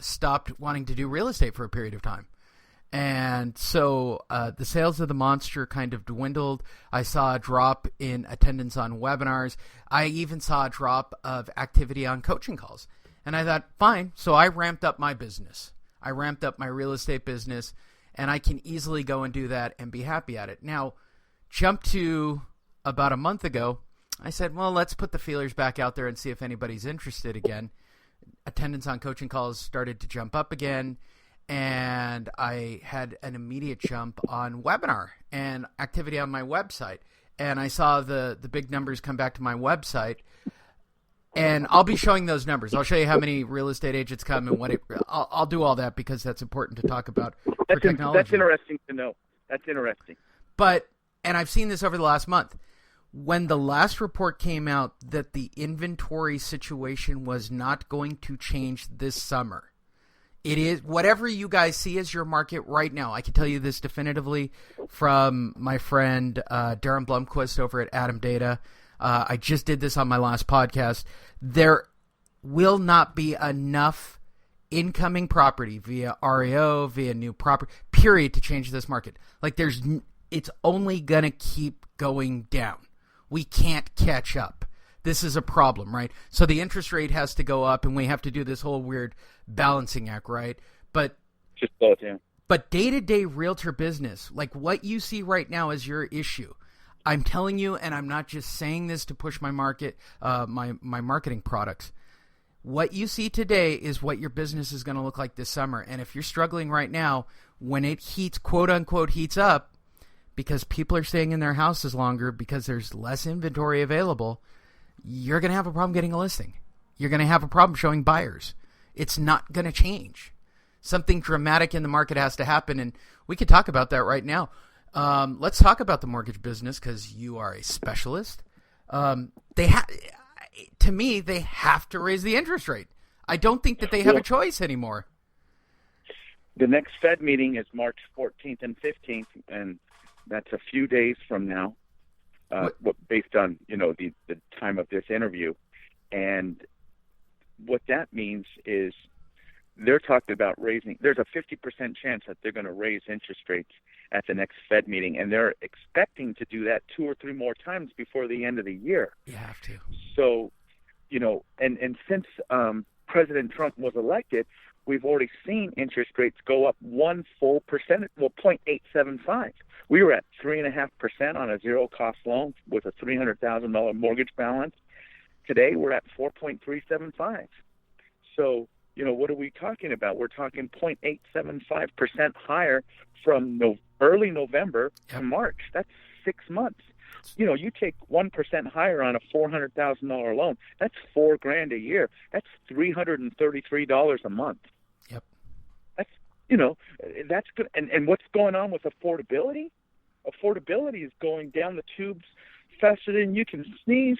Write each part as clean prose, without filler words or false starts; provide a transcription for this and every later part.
stopped wanting to do real estate for a period of time. And so the sales of the Monster kind of dwindled. I saw a drop in attendance on webinars. I even saw a drop of activity on coaching calls. And I thought, fine. So I ramped up my business. I ramped up my real estate business, and I can easily go and do that and be happy at it. Now, jump to about a month ago, I said, well, let's put the feelers back out there and see if anybody's interested again. Attendance on coaching calls started to jump up again, and I had an immediate jump on webinar and activity on my website. And I saw the big numbers come back to my website. And I'll be showing those numbers. I'll show you how many real estate agents come and what I'll do all that because that's important to talk about for technology. That's interesting to know. That's interesting. And I've seen this over the last month. When the last report came out that the inventory situation was not going to change this summer, it is whatever you guys see as your market right now. I can tell you this definitively from my friend Darren Blumquist over at Adam Data. I just did this on my last podcast. There will not be enough incoming property via REO, via new property, period, to change this market. Like it's only going to keep going down. We can't catch up. This is a problem, right? So the interest rate has to go up, and we have to do this whole weird balancing act, right? But just both, yeah. But day-to-day realtor business, like what you see right now is your issue. I'm telling you, and I'm not just saying this to push my market, my marketing products. What you see today is what your business is going to look like this summer. And if you're struggling right now, when it heats, quote unquote, heats up, because people are staying in their houses longer because there's less inventory available, you're going to have a problem getting a listing. You're going to have a problem showing buyers. It's not going to change. Something dramatic in the market has to happen, and we could talk about that right now. Let's talk about the mortgage business because you are a specialist. To me, they have to raise the interest rate. I don't think that they have a choice anymore. The next Fed meeting is March 14th and 15th, and that's a few days from now, based on the time of this interview. And what that means is they're talking about raising. There's a 50% chance that they're going to raise interest rates at the next Fed meeting, and they're expecting to do that 2 or 3 more times before the end of the year. You have to. So, and since President Trump was elected, we've already seen interest rates go up 1 full percentage, 0.875. We were at 3.5% on a zero-cost loan with a $300,000 mortgage balance. Today, we're at 4.375. So, what are we talking about? We're talking 0.875% higher from early November to March. That's 6 months. You take 1% higher on a $400,000 loan. That's $4,000 a year. That's $333 a month. Yep. That's that's good. And what's going on with affordability? Affordability is going down the tubes faster than you can sneeze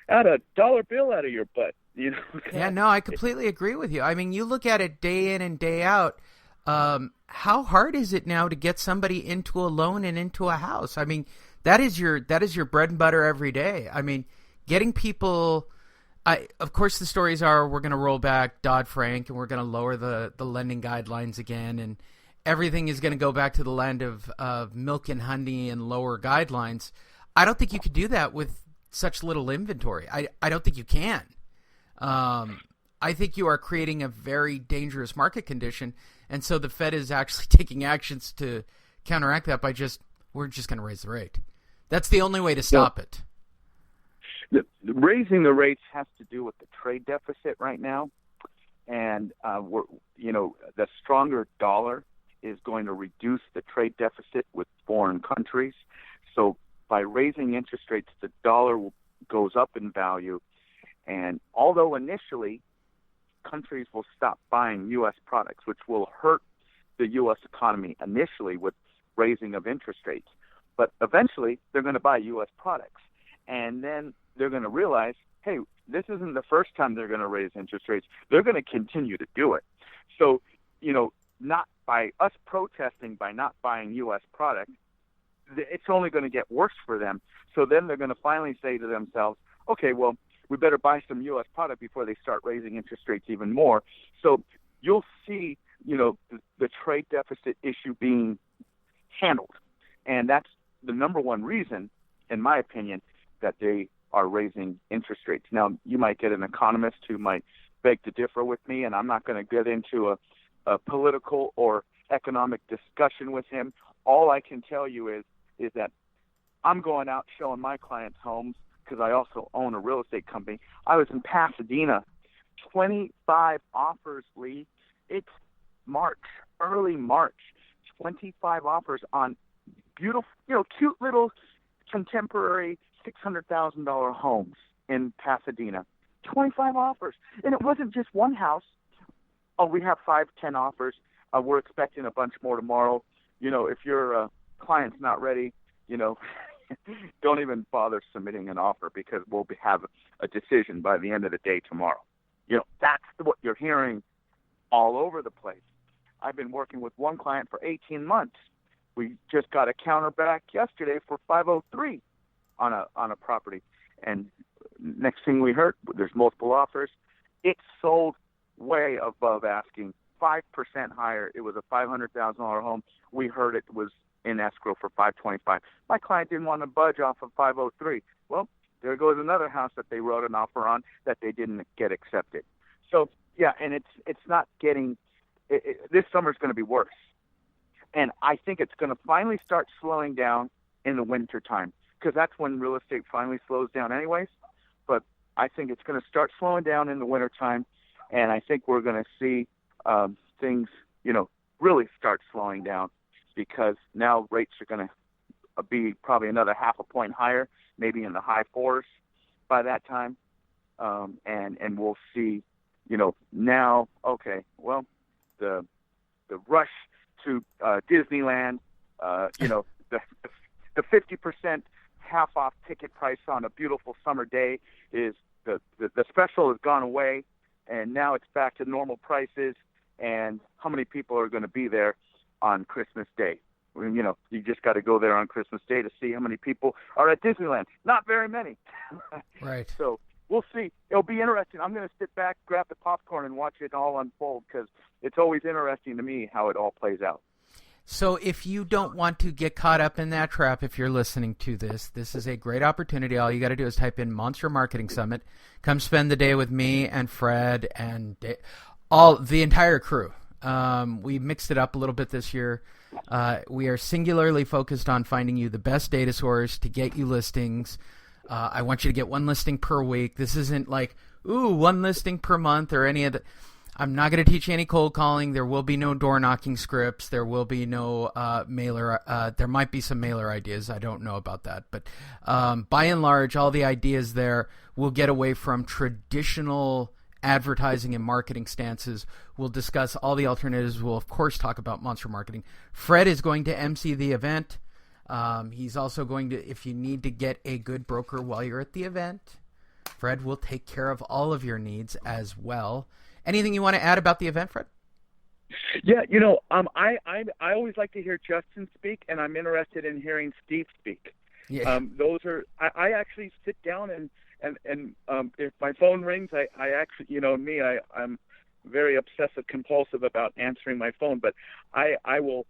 out a dollar bill out of your butt. Yeah, no, I completely agree with you. I mean, you look at it day in and day out. How hard is it now to get somebody into a loan and into a house? I mean, that is your bread and butter every day. I mean, getting people. Of course, the stories are we're going to roll back Dodd-Frank and we're going to lower the lending guidelines again, and everything is going to go back to the land of milk and honey and lower guidelines. I don't think you could do that with such little inventory. I don't think you can. I think you are creating a very dangerous market condition, and so the Fed is actually taking actions to counteract that by we're just going to raise the rate. That's the only way to stop it. Raising the rates has to do with the trade deficit right now, and the stronger dollar is going to reduce the trade deficit with foreign countries. So by raising interest rates, the dollar goes up in value. And although initially countries will stop buying U.S. products, which will hurt the U.S. economy initially with raising of interest rates, but eventually they're going to buy U.S. products. And then they're going to realize, hey, this isn't the first time they're going to raise interest rates. They're going to continue to do it. So, not by us protesting by not buying U.S. products, it's only going to get worse for them. So then they're going to finally say to themselves, okay, well, we better buy some U.S. product before they start raising interest rates even more. So you'll see, the trade deficit issue being handled. And that's the number one reason, in my opinion, that they are raising interest rates. Now, you might get an economist who might beg to differ with me, and I'm not going to get into a political or economic discussion with him. All I can tell you is that I'm going out showing my clients homes because I also own a real estate company. I was in Pasadena, 25 offers, Lee. It's March, early March, 25 offers on beautiful, cute little contemporary $600,000 homes in Pasadena. 25 offers. And it wasn't just one house. Oh, we have 5-10 offers. We're expecting a bunch more tomorrow. If your client's not ready, don't even bother submitting an offer because we'll have a decision by the end of the day tomorrow. That's what you're hearing all over the place. I've been working with one client for 18 months. We just got a counter back yesterday for 503 on a property. And next thing we heard, there's multiple offers. It sold way above asking, 5% higher. It was a $500,000 home. We heard it was in escrow for $525. My client didn't want to budge off of 503. Well, there goes another house that they wrote an offer on that they didn't get accepted. So, yeah, and it's not getting this summer's going to be worse. And I think it's going to finally start slowing down in the winter time because that's when real estate finally slows down anyways. But I think it's going to start slowing down in the winter time, and I think we're going to see things, really start slowing down because now rates are going to be probably another half a point higher, maybe in the high 4s by that time. And we'll see, now, okay, well, the rush to Disneyland, the 50% half off ticket price on a beautiful summer day is the special has gone away, and now it's back to normal prices. And how many people are going to be there on Christmas Day? You just got to go there on Christmas Day to see how many people are at Disneyland. Not very many. Right. So we'll see. It'll be interesting. I'm going to sit back, grab the popcorn, and watch it all unfold because it's always interesting to me how it all plays out. So if you don't want to get caught up in that trap, if you're listening to this is a great opportunity. All you got to do is type in Monster Marketing Summit. Come spend the day with me and Fred and the entire crew. We mixed it up a little bit this year. We are singularly focused on finding you the best data source to get you listings. I want you to get one listing per week. This isn't like, one listing per month or any of the. I'm not going to teach you any cold calling. There will be no door knocking scripts. There will be no mailer. There might be some mailer ideas. I don't know about that. But by and large, all the ideas there will get away from traditional advertising and marketing stances. We'll discuss all the alternatives. We'll, of course, talk about monster marketing. Fred is going to MC the event. He's also going to, if you need to get a good broker while you're at the event, Fred will take care of all of your needs as well. Anything you want to add about the event, Fred? Yeah, I always like to hear Justin speak, and I'm interested in hearing Steve speak. Yeah. Those are I actually sit down and if my phone rings, I actually, I'm very obsessive compulsive about answering my phone, but I will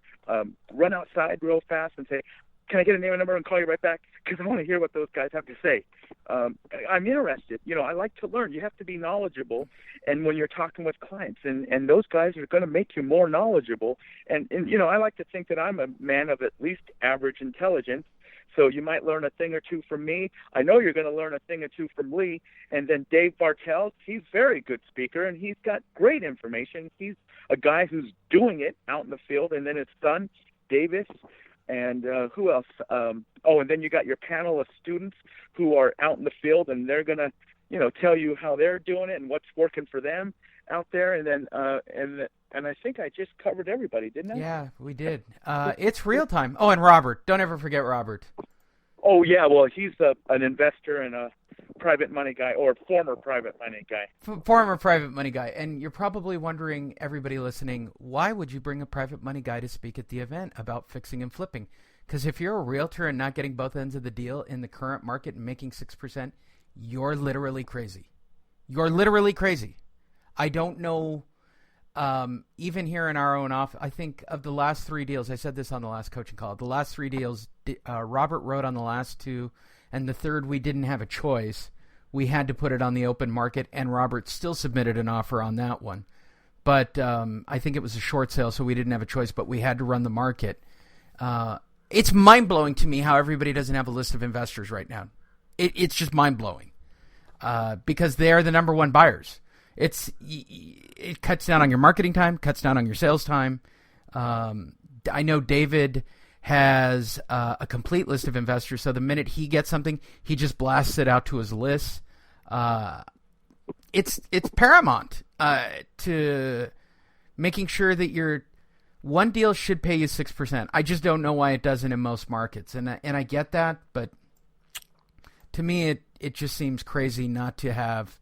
run outside real fast and say, can I get a name and number and call you right back? Because I want to hear what those guys have to say. I'm interested. I like to learn. You have to be knowledgeable. And when you're talking with clients, and those guys are going to make you more knowledgeable. And I like to think that I'm a man of at least average intelligence. So you might learn a thing or two from me. I know you're going to learn a thing or two from Lee. And then Dave Bartels, he's a very good speaker, and he's got great information. He's a guy who's doing it out in the field. And then his son, Davis, and who else? And then you got your panel of students who are out in the field, and they're going to, tell you how they're doing it and what's working for them out there. And then and I think I just covered everybody, didn't I? Yeah, we did. It's real time. Oh, and Robert. Don't ever forget Robert. Oh, yeah. Well, he's an investor and a private money guy, or former private money guy. Former private money guy. And you're probably wondering, everybody listening, why would you bring a private money guy to speak at the event about fixing and flipping? Because if you're a realtor and not getting both ends of the deal in the current market and making 6%, you're literally crazy. You're literally crazy. I don't know even here in our own office, I think of the last 3 deals, I said this on the last coaching call, the last 3 deals, Robert wrote on the last 2, and the third we didn't have a choice. We had to put it on the open market, and Robert still submitted an offer on that one. But I think it was a short sale, so we didn't have a choice, but we had to run the market. It's mind-blowing to me how everybody doesn't have a list of investors right now. It's just mind-blowing because they're the number one buyers. It cuts down on your marketing time, cuts down on your sales time. I know David has a complete list of investors, so the minute he gets something, he just blasts it out to his list. It's paramount to making sure that your one deal should pay you 6%. I just don't know why it doesn't in most markets, and I get that, but to me it just seems crazy not to have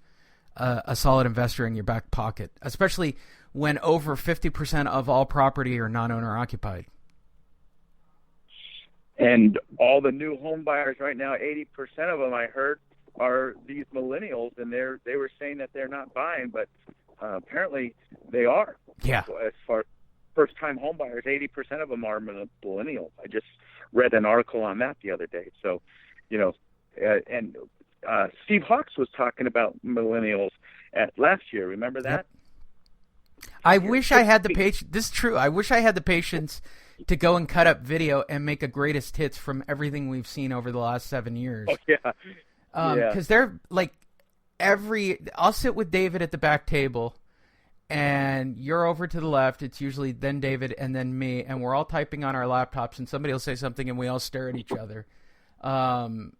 a solid investor in your back pocket, especially when over 50% of all property are non-owner occupied. And all the new home buyers right now, 80% of them I heard are these millennials, and they were saying that they're not buying, but apparently they are. Yeah. So as far as first-time home buyers, 80% of them are millennials. I just read an article on that the other day. So, and Steve Hawks was talking about millennials last year. Remember that? Yep. I wish I had the patience. This is true. I wish I had the patience to go and cut up video and make a greatest hits from everything we've seen over the last 7 years. Oh, yeah. Because they're like I'll sit with David at the back table, and you're over to the left. It's usually then David and then me, and we're all typing on our laptops, and somebody will say something, and we all stare at each other. And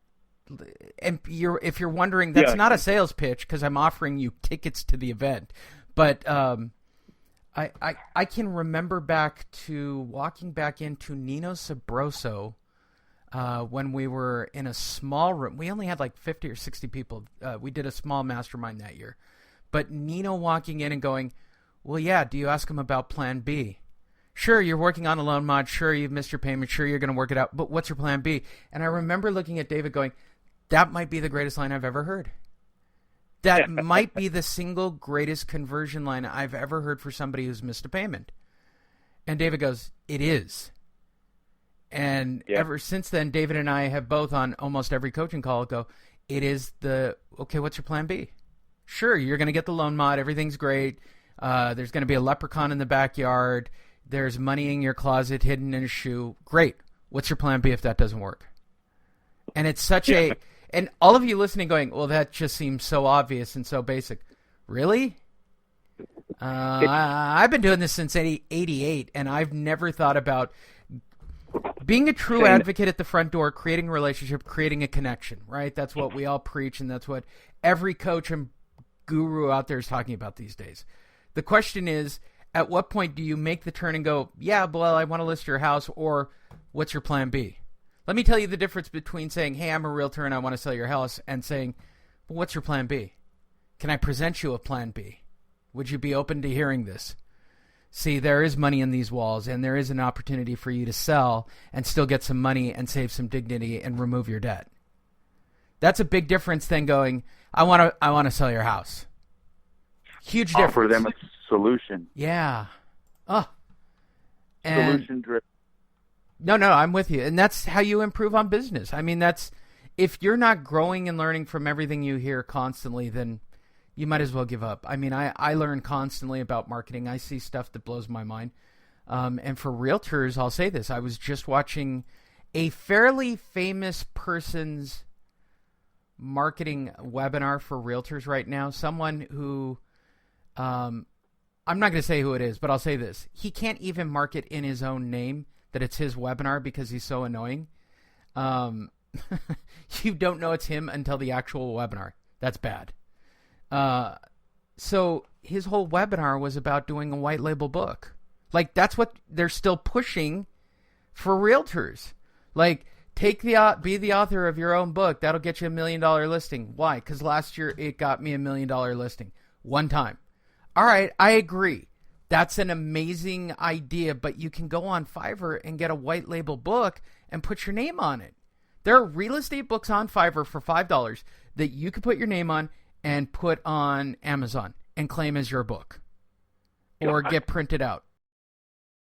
if you're wondering, that's not a sales pitch because I'm offering you tickets to the event. But I can remember back to walking back into Nino Sabroso when we were in a small room. We only had like 50 or 60 people. We did a small mastermind that year. But Nino walking in and going, well, yeah, do you ask him about plan B? Sure, you're working on a loan mod. Sure, you've missed your payment. Sure, you're going to work it out. But what's your plan B? And I remember looking at David going, that might be the greatest line I've ever heard. That might be the single greatest conversion line I've ever heard for somebody who's missed a payment. And David goes, it is. And ever since then, David and I have both on almost every coaching call go, it is okay, what's your plan B? Sure, you're going to get the loan mod. Everything's great. There's going to be a leprechaun in the backyard. There's money in your closet hidden in a shoe. Great. What's your plan B if that doesn't work? And it's such and all of you listening going, well, that just seems so obvious and so basic. Really? I've been doing this since 88, and I've never thought about being a true advocate at the front door, creating a relationship, creating a connection, right? That's what we all preach, and that's what every coach and guru out there is talking about these days. The question is, at what point do you make the turn and go, yeah, well, I want to list your house, or what's your plan B? Let me tell you the difference between saying, hey, I'm a realtor and I want to sell your house, and saying, well, what's your plan B? Can I present you a plan B? Would you be open to hearing this? See, there is money in these walls, and there is an opportunity for you to sell and still get some money and save some dignity and remove your debt. That's a big difference than going, I want to sell your house. Huge difference. Offer them a solution. Yeah. Solution driven. No, I'm with you. And that's how you improve on business. I mean, if you're not growing and learning from everything you hear constantly, then you might as well give up. I mean, I learn constantly about marketing. I see stuff that blows my mind. And for realtors, I'll say this. I was just watching a fairly famous person's marketing webinar for realtors right now. Someone who, I'm not going to say who it is, but I'll say this. He can't even market in his own name that it's his webinar because he's so annoying. You don't know it's him until the actual webinar. That's bad. So his whole webinar was about doing a white label book. Like, that's what they're still pushing for realtors. Like, be the author of your own book. That'll get you $1 million listing. Why? Because last year it got me $1 million listing. One time. All right, I agree. That's an amazing idea, but you can go on Fiverr and get a white label book and put your name on it. There are real estate books on Fiverr for $5 that you could put your name on and put on Amazon and claim as your book. or get printed out.